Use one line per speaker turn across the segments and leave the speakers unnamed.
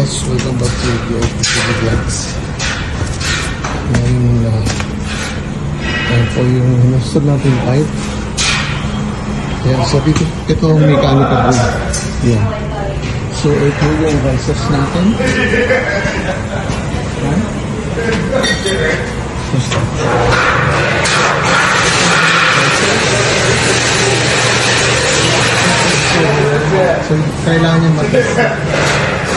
guys, welcome back to BITV Vlogs. Ngayon, ayan po yung hinustod natin pipe. Ayan, so dito, ito ang mechanical room. Ayan. So ito yung risers natin. Ayan. So kailangan niya mag-test.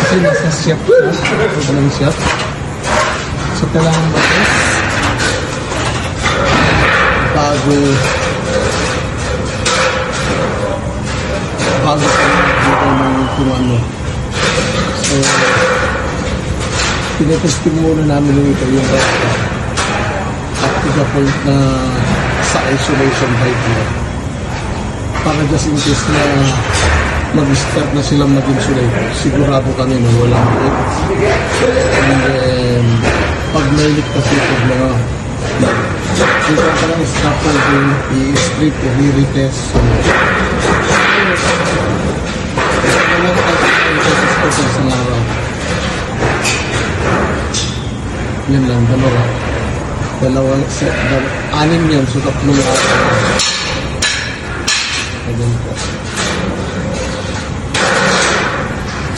Kasi nasa shop siya, ng shop. So kailangan mag-test bago dito ng kung ano. So pinatesting muna namin yung ito yung up to the point na sa isolation pipe niya. Para just in case na mag-start na silang mag-insulate, sigurado kami na walang leak. And then, pag may leak kasi pag mga dito ka lang scaffolding, i-strip o i-retest. So, walang kasi sa araw. Yan lang, dalawang set, anim yan, so tatlong araw. Ayan po.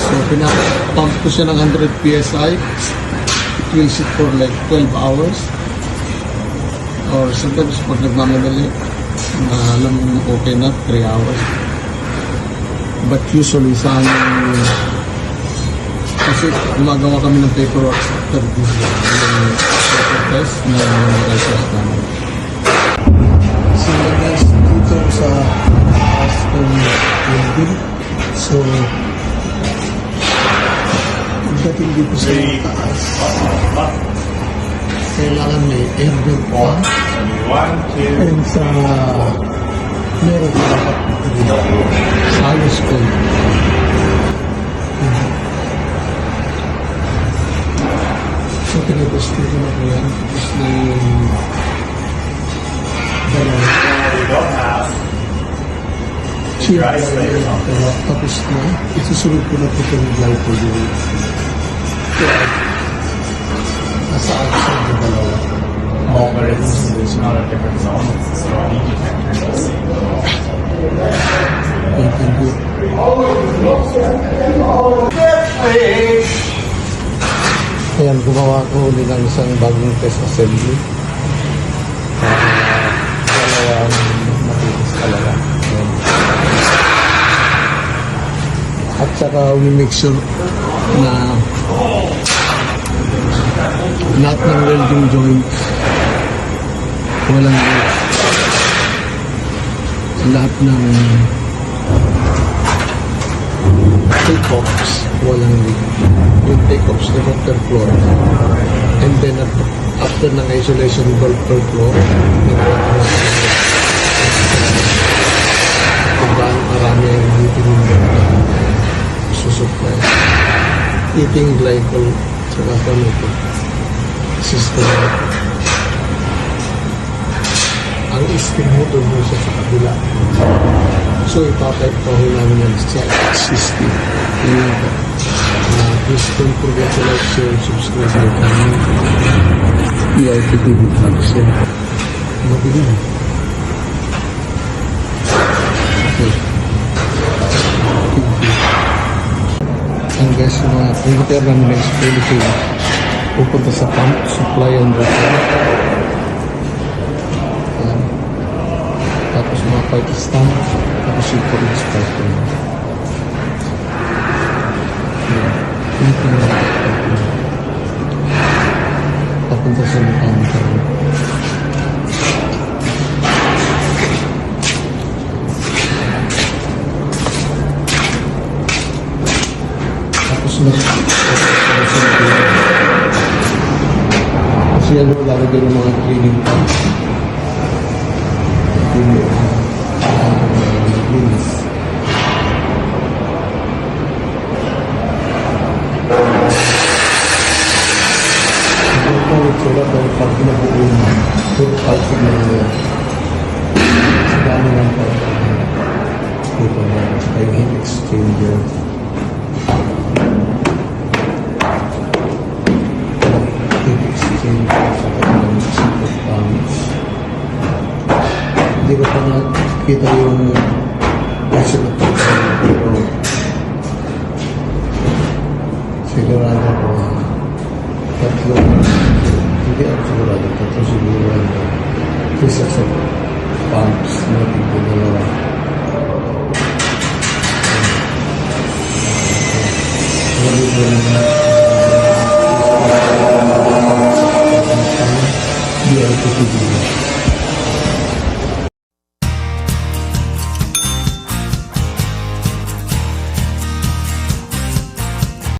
So, pinapump ko siya ng 100 PSI. It will sit for like 12 hours. Or sometimes pag nagmamadali, alam mo okay na, 3 hours. But usually sa amin, kasi gumagawa kami ng paperwork after this paper test na test namin. So guys, dito sa Aston building. So, pagdating dito sa taas, kailangan may air vent pa. And sa meron ka dapat halos ko. So, tinapos dito na po yan. Tapos na yung tapos na, isusunod ko na po itong glycol yung nasa outside na dalawa.
Oh, but it's not a different zone. It's a leak detector.
Ayan, gumawa ko ulit ng isang bagong test assembly. Dalawang matitis talaga. Ayan. At saka we-make sure na lahat ng welding joints walang leak. Lahat ng take-offs walang leak. Yung take-offs na per floor. And then after ng isolation valve per floor, kung gaano marami ang heating susupply. Heating glycol saka ito system. Ang steam mo doon mo siya sa kabila. So ipapipe pa ho namin yan sa system. Yun po. Please don't forget to like, share, and subscribe to the channel. BITV Vlogs yan. Mabilin. Okay. Ang guys, mga computer namin na explain pupunta sa pump, supply and return. Ayan. Tapos mga pipe stand, tapos yung college pipe. Ayan. Ito na papunta sa mechanical. Tapos na kasi ano, lalagay ng mga cleaning pump. Linis. Ito, sila dahil pag pinabuo mo, puro kalsig na nila. Sa dami lang pa. Dito na, sa heat exchanger. kita yung presyo ng pagkain. Pero sigurado ko tatlo, hindi ako sigurado, tatlo siguro ano, 3 sets of pumps na tigbo dalawa. Wala ko na